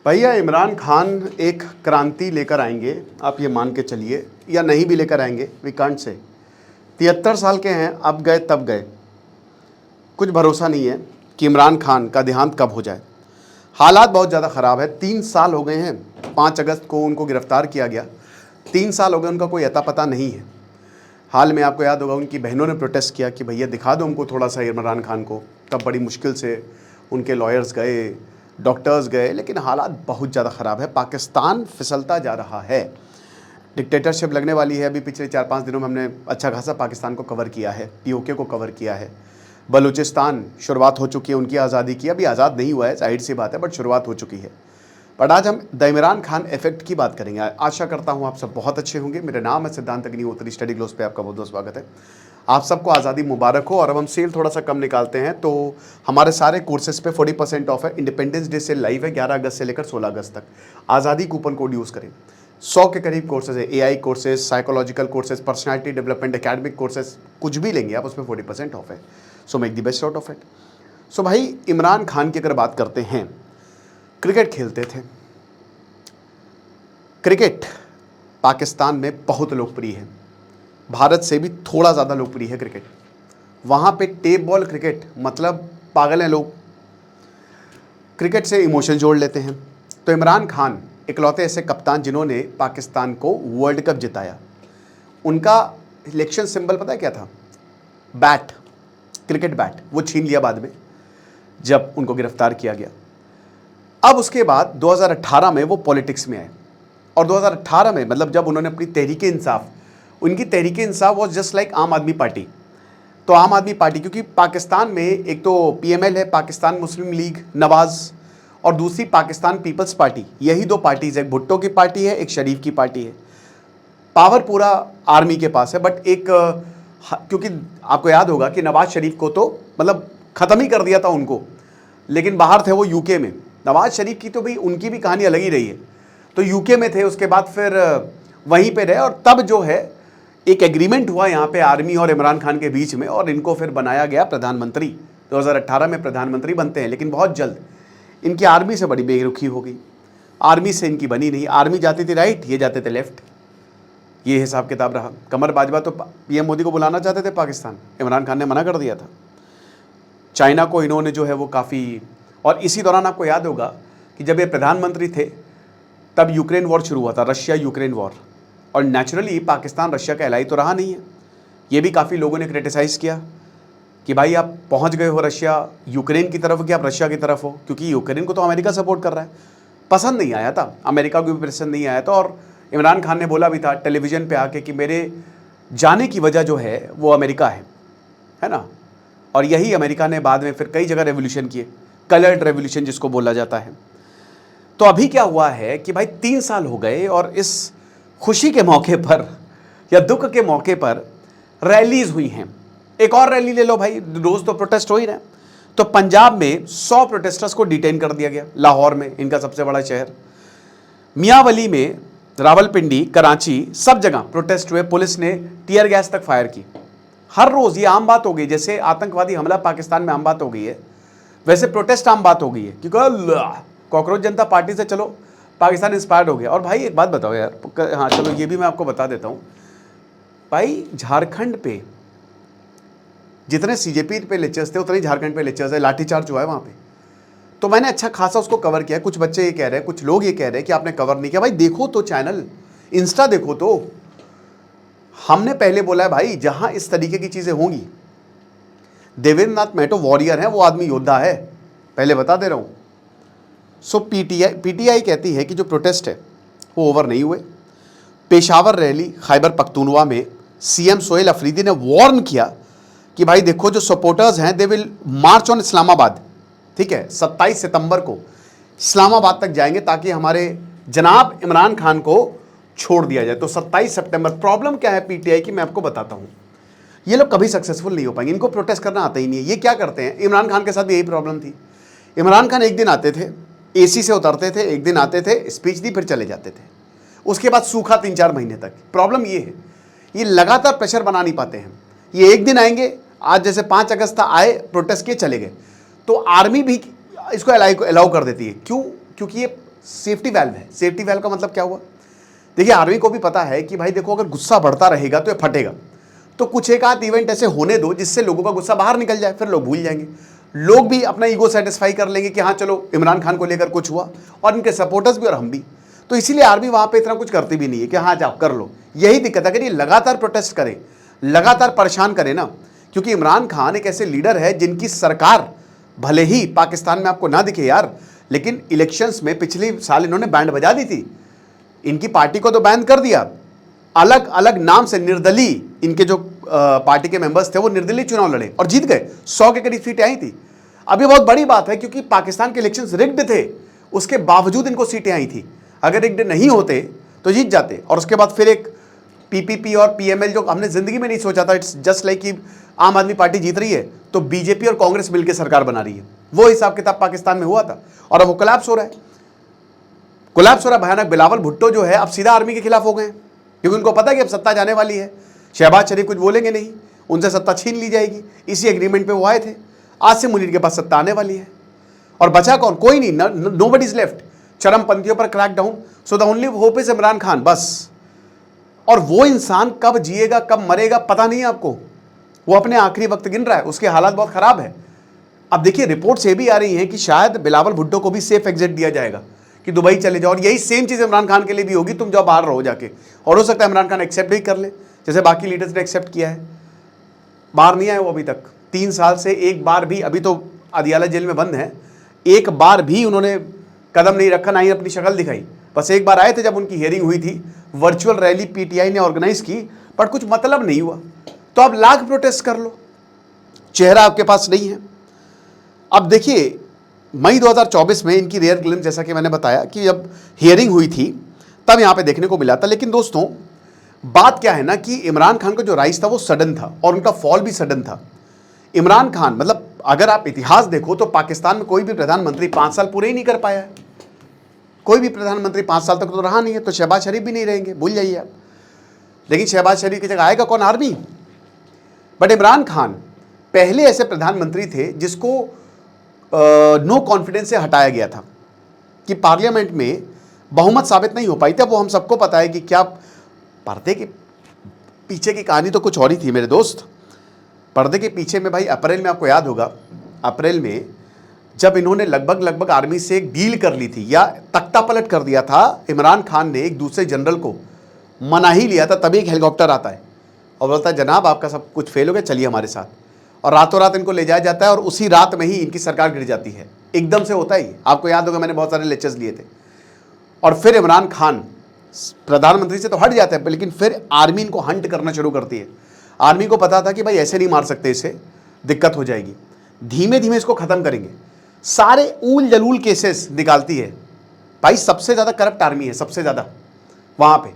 भैया इमरान खान एक क्रांति लेकर आएंगे, आप ये मान के चलिए, या नहीं भी लेकर आएंगे, वी कांट से। 73 साल के हैं, अब गए तब गए। कुछ भरोसा नहीं है कि इमरान खान का देहांत कब हो जाए। हालात बहुत ज़्यादा ख़राब है। 3 साल हो गए हैं, 5 अगस्त को उनको गिरफ्तार किया गया। 3 साल हो गए, उनका कोई अता पता नहीं है। हाल में आपको याद होगा उनकी बहनों ने प्रोटेस्ट किया कि भैया दिखा दो हमको थोड़ा सा इमरान खान को। तब बड़ी मुश्किल से उनके लॉयर्स गए, डॉक्टर्स गए, लेकिन हालात बहुत ज़्यादा ख़राब है। पाकिस्तान फिसलता जा रहा है, डिक्टेटरशिप लगने वाली है। अभी पिछले 4-5 दिनों में हमने अच्छा खासा पाकिस्तान को कवर किया है, पीओके को कवर किया है। बलूचिस्तान शुरुआत हो चुकी है उनकी आज़ादी की, अभी आज़ाद नहीं हुआ है, जाहिर सी बात है, बट शुरुआत हो चुकी है। बट आज हम द इमरान खान इफेक्ट की बात करेंगे। आशा करता हूँ आप सब बहुत अच्छे होंगे। मेरा नाम है सिद्धांत अग्निहोत्री, स्टडी ग्लोस पे आपका बहुत बहुत स्वागत है। आप सबको आज़ादी मुबारक हो। और अब हम सेल थोड़ा सा कम निकालते हैं, तो हमारे सारे कोर्सेज पे 40% ऑफ है। इंडिपेंडेंस डे सेल लाइव है 11 अगस्त से लेकर 16 अगस्त तक। आज़ादी कूपन कोड यूज़ करें। 100 के करीब कोर्सेज है, AI courses, psychological courses, personality development, academic courses, कुछ भी लेंगे आप उसमें 40% ऑफ है। So make the best out of it. So भाई इमरान खान की अगर बात करते हैं, क्रिकेट खेलते थे। क्रिकेट पाकिस्तान में बहुत लोकप्रिय है, भारत से भी थोड़ा ज़्यादा लोकप्रिय है क्रिकेट। वहाँ पे टेप बॉल क्रिकेट मतलब पागल हैं लोग, क्रिकेट से इमोशन जोड़ लेते हैं। तो इमरान खान इकलौते ऐसे कप्तान जिन्होंने पाकिस्तान को वर्ल्ड कप जिताया। उनका इलेक्शन सिंबल पता है क्या था? Bat, cricket bat. वो छीन लिया बाद में जब उनको गिरफ्तार किया गया। अब उसके बाद 2018 में वो पॉलिटिक्स में आए, और 2018 में मतलब जब उन्होंने अपनी तहरीके इंसाफ, उनकी Tehreek-e Insaf was just like आम आदमी पार्टी। तो आम आदमी पार्टी, क्योंकि पाकिस्तान में एक तो PML है, पाकिस्तान मुस्लिम लीग नवाज, और दूसरी पाकिस्तान पीपल्स पार्टी। यही 2 पार्टीज है, एक भुट्टो की पार्टी है, एक शरीफ की पार्टी है। पावर पूरा आर्मी के पास है, बट एक क्योंकि आपको याद होगा कि नवाज शरीफ को तो मतलब ख़त्म ही कर दिया था उनको, लेकिन बाहर थे वो UK में। नवाज शरीफ की तो भाई उनकी भी कहानी अलग ही रही है। तो UK में थे, उसके बाद फिर वहीं पे रहे, और तब जो है एक एग्रीमेंट हुआ यहाँ पे आर्मी और इमरान खान के बीच में, और इनको फिर बनाया गया प्रधानमंत्री। 2018 में प्रधानमंत्री बनते हैं, लेकिन बहुत जल्द इनकी आर्मी से बड़ी बेरुखी हो गई। आर्मी से इनकी बनी नहीं। आर्मी जाती थी राइट, ये जाते थे लेफ्ट, ये हिसाब किताब रहा। कमर बाजवा तो PM मोदी को बुलाना चाहते थे पाकिस्तान, इमरान खान ने मना कर दिया था। चाइना को इन्होंने जो है वो काफ़ी, और इसी दौरान आपको याद होगा कि जब ये प्रधानमंत्री थे तब यूक्रेन वॉर शुरू हुआ था, रशिया यूक्रेन वॉर, और नेचुरली पाकिस्तान रशिया का एलाई तो रहा नहीं है। ये भी काफ़ी लोगों ने क्रिटिसाइज़ किया कि भाई आप पहुंच गए हो रशिया यूक्रेन की तरफ कि आप रशिया की तरफ हो, क्योंकि यूक्रेन को तो अमेरिका सपोर्ट कर रहा है। पसंद नहीं आया था, अमेरिका को भी पसंद नहीं आया था। और इमरान खान ने बोला भी था टेलीविज़न पे आके कि मेरे जाने की वजह जो है वो अमेरिका है ना। और यही अमेरिका ने बाद में फिर कई जगह रेवोल्यूशन किए, कलर्ड रेवोल्यूशन जिसको बोला जाता है। तो अभी क्या हुआ है कि भाई 3 साल हो गए, और इस खुशी के मौके पर या दुख के मौके पर रैलीज हुई हैं। एक और रैली ले लो भाई, रोज तो प्रोटेस्ट हो ही रहे। तो पंजाब में 100 प्रोटेस्टर्स को डिटेन कर दिया गया, लाहौर में, इनका सबसे बड़ा शहर, मियांवली में, रावलपिंडी, कराची, सब जगह प्रोटेस्ट हुए। पुलिस ने टीयर गैस तक फायर की। हर रोज ये आम बात हो गई, जैसे आतंकवादी हमला पाकिस्तान में आम बात हो गई है, वैसे प्रोटेस्ट आम बात हो गई है। क्योंकि कॉकरोच जनता पार्टी से चलो पाकिस्तान इंस्पायर्ड हो गया। और भाई एक बात बताओ यार, हाँ चलो ये भी मैं आपको बता देता हूँ भाई, झारखंड पे जितने CJP पे लेक्चर्स थे उतने ही झारखंड पे लेक्चर्स है। लाठीचार्ज हुआ है वहाँ पे, तो मैंने अच्छा खासा उसको कवर किया। कुछ बच्चे ये कह रहे हैं, कुछ लोग ये कह रहे हैं कि आपने कवर नहीं किया। भाई देखो तो चैनल, इंस्टा देखो तो। हमने पहले बोला है भाई, जहाँ इस तरीके की चीज़ें होंगी, देवेंद्र नाथ महतो वॉरियर है, वो आदमी योद्धा है, पहले बता दे रहा हूँ। सो PTI कहती है कि जो प्रोटेस्ट है वो ओवर नहीं हुए। पेशावर रैली खैबर पख्तूनवा में CM सोहेल अफरीदी ने वार्न किया कि भाई देखो जो सपोर्टर्स हैं they will march on Islamabad, ठीक है, 27 सितंबर को इस्लामाबाद तक जाएंगे ताकि हमारे जनाब इमरान खान को छोड़ दिया जाए। तो 27 सितंबर। प्रॉब्लम क्या है PTI की, मैं आपको बताता हूँ। ये लोग कभी सक्सेसफुल नहीं हो पाएंगे, इनको प्रोटेस्ट करना आता ही नहीं है। ये क्या करते हैं, इमरान खान के साथ भी यही प्रॉब्लम थी। इमरान खान एक दिन आते थे, AC से उतरते थे, एक दिन आते थे, स्पीच दी, फिर चले जाते थे, उसके बाद सूखा 3-4 महीने तक। प्रॉब्लम ये है, ये लगातार प्रेशर बना नहीं पाते हैं। ये एक दिन आएंगे, आज जैसे 5 अगस्त था, आए, प्रोटेस्ट किए, चले गए, तो आर्मी भी इसको अलाउ कर देती है। क्यों? क्योंकि ये सेफ्टी वैल्व है। सेफ्टी वैल्व का मतलब क्या हुआ? देखिए आर्मी को भी पता है कि भाई देखो अगर गुस्सा बढ़ता रहेगा तो ये फटेगा, तो कुछ एक आध इवेंट ऐसे होने दो जिससे लोगों का गुस्सा बाहर निकल जाए, फिर लोग भूल जाएंगे, लोग भी अपना ईगो सेटिस्फाई कर लेंगे कि हाँ चलो इमरान खान को लेकर कुछ हुआ, और इनके सपोर्टर्स भी और हम भी। तो इसीलिए आर्मी वहां पे इतना कुछ करती भी नहीं है कि हाँ जाओ कर लो। यही दिक्कत है, अगर ये लगातार प्रोटेस्ट करें, लगातार परेशान करें ना, क्योंकि इमरान खान एक ऐसे लीडर है जिनकी सरकार भले ही पाकिस्तान में आपको ना दिखे यार, लेकिन इलेक्शंस में पिछले साल इन्होंने बैंड बजा दी थी, इनकी पार्टी को तो बैन कर दिया, अलग अलग नाम से निर्दलीय इनके जो पार्टी के मेंबर्स थे वो निर्दलीय चुनाव लड़े और जीत गए, 100 के करीब सीटें आई थी। अब ये बहुत बड़ी बात है क्योंकि पाकिस्तान के इलेक्शंस रिग्ड थे, उसके बावजूद इनको सीटें आई थी, अगर रिग्ड नहीं होते तो जीत जाते। और उसके बाद फिर एक पीपीपी और पीएमएल जो हमने जिंदगी में नहीं सोचा था, इट्स जस्ट लाइक कि आम आदमी पार्टी जीत रही है तो बीजेपी और कांग्रेस मिलकर सरकार बना रही है, वो हिसाब किताब पाकिस्तान में हुआ था और अब वो कोलैप्स हो रहा है, कोलैप्स हो रहा है भयानक। बिलावल भुट्टो जो है अब सीधा आर्मी के खिलाफ हो गए क्योंकि उनको पता है कि अब सत्ता जाने वाली है, शहबाज शरीफ कुछ बोलेंगे नहीं, उनसे सत्ता छीन ली जाएगी, इसी एग्रीमेंट पे वो आए थे। आसिम मुनीर के पास सत्ता आने वाली है और बचा कौन? कोई नहीं, नोबडी इज लेफ्ट। चरमपंथियों पर crackdown, so the only hope is Imran Khan, बस। और वो इंसान कब जिएगा कब मरेगा पता नहीं है आपको, वो अपने आखिरी वक्त गिन रहा है, उसके हालात बहुत खराब है। अब देखिए रिपोर्ट्स ये भी आ रही हैं कि शायद बिलावल भुट्टो को भी सेफ एग्जिट दिया जाएगा कि दुबई चले जाओ, और यही सेम चीज़ इमरान खान के लिए भी होगी, तुम जाओ बाहर रहो जाके, और हो सकता है इमरान खान एक्सेप्ट भी कर ले जैसे बाकी लीडर्स ने एक्सेप्ट किया है। बाहर नहीं आए वो अभी तक, 3 साल से एक बार भी, अभी तो अदियाला जेल में बंद है, एक बार भी उन्होंने कदम नहीं रखा, ना ही अपनी शक्ल दिखाई। बस एक बार आए थे जब उनकी हियरिंग हुई थी, वर्चुअल रैली पीटीआई ने ऑर्गेनाइज की, पर कुछ मतलब नहीं हुआ। तो आप लाख प्रोटेस्ट कर लो, चेहरा आपके पास नहीं है। अब देखिए मई 2024 में इनकी रेयर ग्लिम्स, जैसा कि मैंने बताया कि जब हियरिंग हुई थी तब यहां पे देखने को मिला था। लेकिन दोस्तों बात क्या है ना कि इमरान खान का जो राइज था वो सडन था और उनका फॉल भी सडन था। इमरान खान मतलब अगर आप इतिहास देखो तो पाकिस्तान में कोई भी प्रधानमंत्री 5 साल पूरे ही नहीं कर पाया है, कोई भी प्रधानमंत्री 5 साल तक तो रहा नहीं है, तो शहबाज शरीफ भी नहीं रहेंगे, भूल जाइए आप। लेकिन शहबाज शरीफ की जगह आएगा कौन? आर्मी। बट इमरान खान पहले ऐसे प्रधानमंत्री थे जिसको नो कॉन्फिडेंस से हटाया गया था कि पार्लियामेंट में बहुमत साबित नहीं हो पाई थी। वो हम सबको पता है कि क्या पर्दे के पीछे की कहानी तो कुछ और ही थी मेरे दोस्त। पर्दे के पीछे में भाई अप्रैल में, आपको याद होगा अप्रैल में जब इन्होंने लगभग आर्मी से एक डील कर ली थी या तख्ता पलट कर दिया था, इमरान खान ने एक दूसरे जनरल को मना ही लिया था, तभी एक हेलीकॉप्टर आता है और बोलता है जनाब आपका सब कुछ फेल हो गया, चलिए हमारे साथ, और रातों रात इनको ले जाया जाता है और उसी रात में ही इनकी सरकार गिर जाती है। एकदम से होता ही, आपको याद होगा मैंने बहुत सारे लेक्चर्स लिए थे। और फिर इमरान खान प्रधानमंत्री से तो हट जाता है, लेकिन फिर आर्मी इनको हंट करना शुरू करती है। आर्मी को पता था कि भाई ऐसे नहीं मार सकते, इसे दिक्कत हो जाएगी, धीमे धीमे इसको खत्म करेंगे। सारे ऊल जलूल केसेस निकालती है भाई, सबसे ज़्यादा करप्ट आर्मी है, सबसे ज़्यादा वहाँ पे।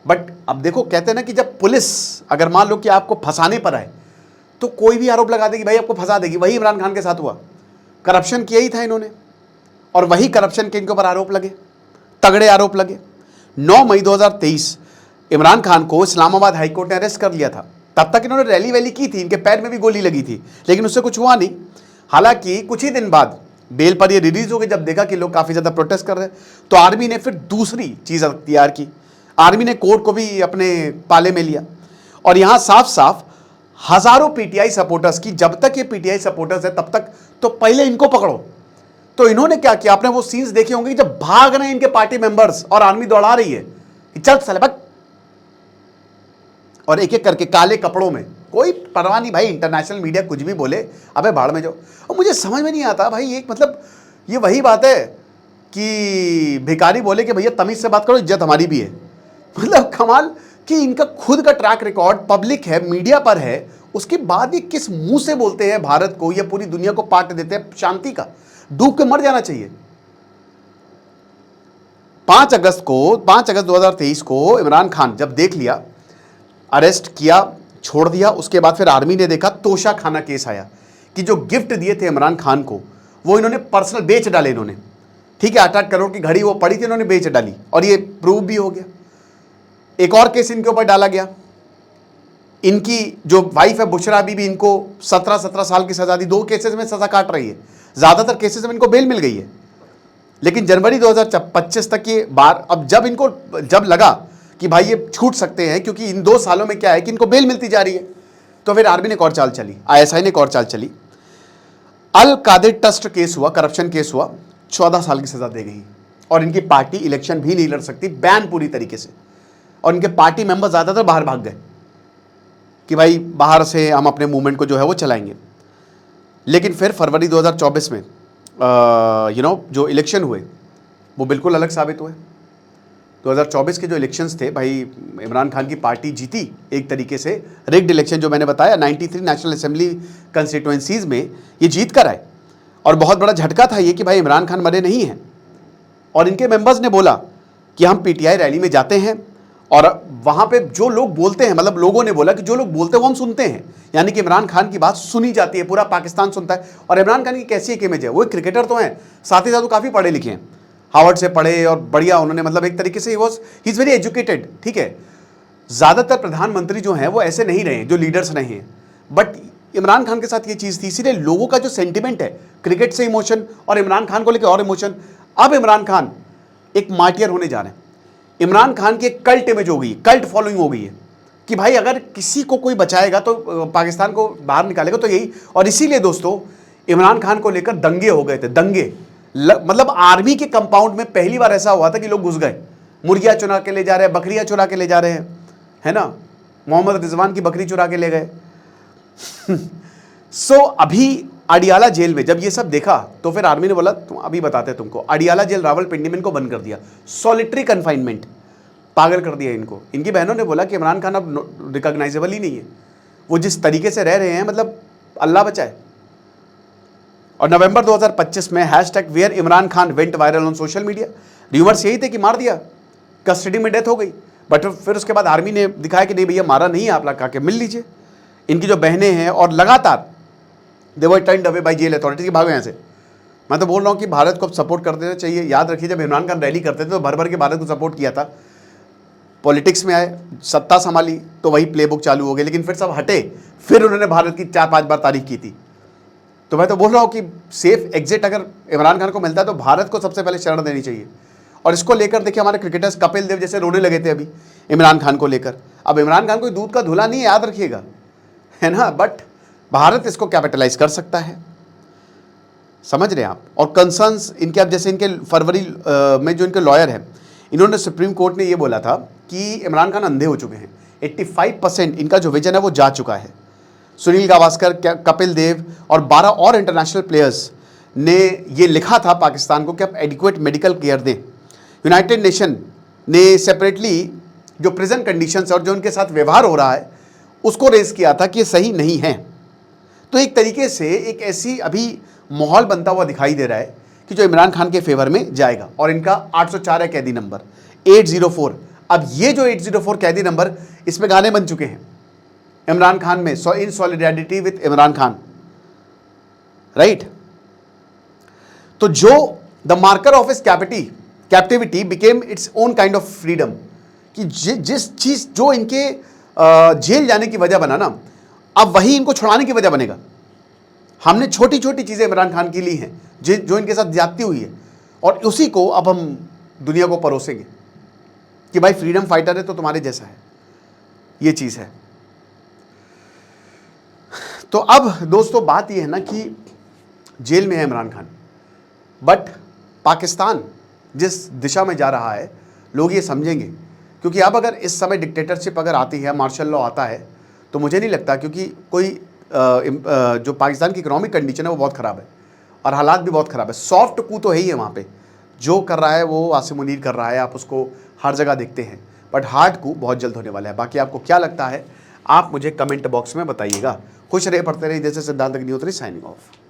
बट अब देखो कहते हैं ना कि जब पुलिस अगर मान लो कि आपको फंसाने पर आए तो कोई भी आरोप लगा देगी, भाई आपको फंसा देगी। वही इमरान खान के साथ हुआ, करप्शन किया ही था इन्होंने, और वही करप्शन के इनके ऊपर आरोप लगे, तगड़े आरोप लगे। 9 मई 2023 इमरान खान को इस्लामाबाद हाईकोर्ट ने अरेस्ट कर लिया था। तब तक इन्होंने रैली वैली की थी, इनके पैर में भी गोली लगी थी, लेकिन उससे कुछ हुआ नहीं। हालांकि कुछ ही दिन बाद बेल पर ये रिलीज हो गई, जब देखा कि लोग काफ़ी ज़्यादा प्रोटेस्ट कर रहे हैं, तो आर्मी ने फिर दूसरी चीज़ अख्तियार की, आर्मी ने कोर्ट को भी अपने पाले में लिया। और यहाँ साफ साफ हजारों पीटीआई सपोर्टर्स की, जब तक ये पीटीआई सपोर्टर्स है तब तक तो पहले इनको पकड़ो। तो इन्होंने क्या किया, आपने वो सीन्स देखे होंगे कि जब भाग रहे हैं इनके पार्टी मेंबर्स और आर्मी दौड़ा रही है कि चल साले भाग, और एक एक करके काले कपड़ों में, कोई परवाह नहीं भाई, इंटरनेशनल मीडिया कुछ भी बोले, अबे भाड़ में जाओ। और मुझे समझ में नहीं आता भाई, एक मतलब ये वही बात है कि भिखारी बोले कि भैया तमीज से बात करो, इज्जत हमारी भी है। मतलब कमाल कि इनका खुद का ट्रैक रिकॉर्ड पब्लिक है, मीडिया पर है, उसके बाद ये किस मुंह से बोलते हैं भारत को या पूरी दुनिया को पाठ देते हैं शांति का। डूब के मर जाना चाहिए। 5 अगस्त 2023 को इमरान खान जब देख लिया, अरेस्ट किया, छोड़ दिया, उसके बाद फिर आर्मी ने देखा, तोशा खाना केस आया कि जो गिफ्ट दिए थे इमरान खान को वो इन्होंने पर्सनल बेच डाले इन्होंने, ठीक है, 8-8 करोड़ की घड़ी वो पड़ी थी, इन्होंने बेच डाली, और ये प्रूव भी हो गया। एक और केस इनके ऊपर डाला गया, इनकी जो वाइफ है बुशरा बीबी, इनको 17 साल की सजा दी, 2 केसेस में सजा काट रही है, ज्यादातर केसेस में इनको बेल मिल गई है, लेकिन जनवरी 2025 तक ये बार, अब जब लगा कि भाई ये छूट सकते हैं, क्योंकि इन 2 सालों में क्या है कि इनको बेल मिलती जा रही है, तो फिर आर्मी ने एक और चाल चली, ISI ने एक और चाल चली। अल कादिर ट्रस्ट केस हुआ, करप्शन केस हुआ, 14 साल की सजा दे गई और इनकी पार्टी इलेक्शन भी नहीं लड़ सकती, बैन पूरी तरीके से। और इनके पार्टी मेंबर ज़्यादातर बाहर भाग गए कि भाई बाहर से हम अपने मूवमेंट को जो है वो चलाएंगे। लेकिन फिर फरवरी 2024 में जो इलेक्शन हुए वो बिल्कुल अलग साबित हुए। 2024 के जो इलेक्शंस थे भाई, इमरान खान की पार्टी जीती एक तरीके से, रिग्ड इलेक्शन जो मैंने बताया, 93 नेशनल असेंबली कंस्टिट्यूएंसीज में ये जीत कर आए। और बहुत बड़ा झटका था ये कि भाई इमरान खान मरे नहीं हैं। और इनके मेंबर्स ने बोला कि हम PTI रैली में जाते हैं और वहाँ पे जो लोग बोलते हैं, मतलब लोगों ने बोला कि जो लोग बोलते हैं वो हम सुनते हैं, यानी कि इमरान खान की बात सुनी जाती है, पूरा पाकिस्तान सुनता है। और इमरान खान की कैसी एक इमेज है, वो एक क्रिकेटर तो हैं, साथ ही साथ वो काफ़ी पढ़े लिखे हैं, हार्वर्ड से पढ़े और बढ़िया उन्होंने, मतलब एक तरीके से ही इज़ वेरी एजुकेटेड, ठीक है। ज़्यादातर प्रधानमंत्री जो हैं वो ऐसे नहीं रहे, जो लीडर्स रहे हैं, बट इमरान खान के साथ ये चीज़ थी, इसीलिए लोगों का जो सेंटिमेंट है, क्रिकेट से इमोशन और इमरान खान को लेकर और इमोशन। अब इमरान खान एक मार्टियर होने जा रहे हैं। इमरान खान की एक कल्ट इमेज हो गई, कल्ट फॉलोइंग हो गई है कि भाई अगर किसी को कोई बचाएगा तो पाकिस्तान को बाहर निकालेगा तो यही। और इसीलिए दोस्तों इमरान खान को लेकर दंगे हो गए थे, दंगे, मतलब आर्मी के कंपाउंड में पहली बार ऐसा हुआ था कि लोग घुस गए, मुर्गियां चुरा के ले जा रहे हैं, बकरियां चुरा के ले जा रहे हैं, है ना, मोहम्मद रिजवान की बकरी चुरा के ले गए। सो अभी अडियाला जेल में जब ये सब देखा तो फिर आर्मी ने बोला तुम अभी बताते हैं तुमको। अडियाला जेल रावलपिंडी में इनको बंद कर दिया, सॉलिटरी कन्फाइनमेंट, पागल कर दिया इनको। इनकी बहनों ने बोला कि इमरान खान अब रिकॉग्नाइजेबल ही नहीं है, वो जिस तरीके से रह रहे हैं, मतलब अल्लाह बचाए। और नवंबर 2025 में #where Imran Khan went viral on social media. Rumours यही थे कि मार दिया, कस्टडी में डेथ हो गई, बट फिर उसके बाद आर्मी ने दिखाया कि नहीं भैया मारा नहीं है, आप लोग आके मिल लीजिए। इनकी जो बहनें हैं और लगातार they were turned away by jail authority, भागो यहाँ से। मैं तो बोल रहा हूँ कि भारत को सपोर्ट कर देना चाहिए। याद रखिए जब इमरान खान रैली करते थे तो भर भर के भारत को सपोर्ट किया था, पॉलिटिक्स में आए, सत्ता संभाली तो वही प्लेबुक चालू हो गई, लेकिन फिर सब हटे, फिर उन्होंने भारत की 4-5 बार तारीफ की थी। तो मैं तो बोल रहा हूँ कि सेफ एग्जिट अगर इमरान खान को मिलता है तो भारत को सबसे पहले शरण देनी चाहिए। और इसको लेकर देखिए हमारे क्रिकेटर्स कपिल देव जैसे रोने लगे थे अभी इमरान खान को लेकर। अब इमरान खान कोई दूध का धुला नहीं है, याद रखिएगा, है ना, बट भारत इसको कैपिटलाइज कर सकता है, समझ रहे हैं आप। और कंसर्न्स इनके, अब जैसे इनके फरवरी में जो इनके लॉयर हैं, इन्होंने सुप्रीम कोर्ट ने ये बोला था कि इमरान खान अंधे हो चुके हैं, 85% इनका जो विजन है वो जा चुका है। सुनील गावस्कर, कपिल देव और 12 और इंटरनेशनल प्लेयर्स ने ये लिखा था पाकिस्तान को कि आप एडिक्वेट मेडिकल केयर दें। यूनाइटेड नेशन ने सेपरेटली जो प्रिजन कंडीशंस और जो उनके साथ व्यवहार हो रहा है उसको रेज किया था कि ये सही नहीं है। तो एक तरीके से एक ऐसी अभी माहौल बनता हुआ दिखाई दे रहा है कि जो इमरान खान के फेवर में जाएगा। और इनका 804 है कैदी नंबर, 804। अब ये जो 804 कैदी नंबर, इसमें गाने बन चुके हैं इमरान खान में, in solidarity with Imran Khan, right. तो जो the marker of his captivity became its own kind of freedom, कि जिस चीज जो इनके जेल जाने की वजह बना ना, अब वही इनको छुड़ाने की वजह बनेगा। हमने छोटी छोटी चीजें इमरान खान की ली हैं जो इनके साथ ज्यादती हुई है, और उसी को अब हम दुनिया को परोसेंगे कि भाई फ्रीडम फाइटर है तो तुम्हारे जैसा है, ये चीज है। तो अब दोस्तों बात यह है ना कि जेल में है इमरान खान, बट पाकिस्तान जिस दिशा में जा रहा है लोग ये समझेंगे, क्योंकि अब अगर इस समय डिक्टेटरशिप अगर आती है, मार्शल लॉ आता है, तो मुझे नहीं लगता, क्योंकि कोई जो पाकिस्तान की इकोनॉमिक कंडीशन है वो बहुत ख़राब है और हालात भी बहुत ख़राब है। सॉफ्ट कू तो है ही है वहाँ पे, जो कर रहा है वो आसिम मुनीर कर रहा है, आप उसको हर जगह देखते हैं, बट हार्ड कू बहुत जल्द होने वाला है। बाकी आपको क्या लगता है आप मुझे कमेंट बॉक्स में बताइएगा। खुश रहे, पढ़ते रहे, जैसे सिद्धांत अग्निहोत्री, साइनिंग ऑफ।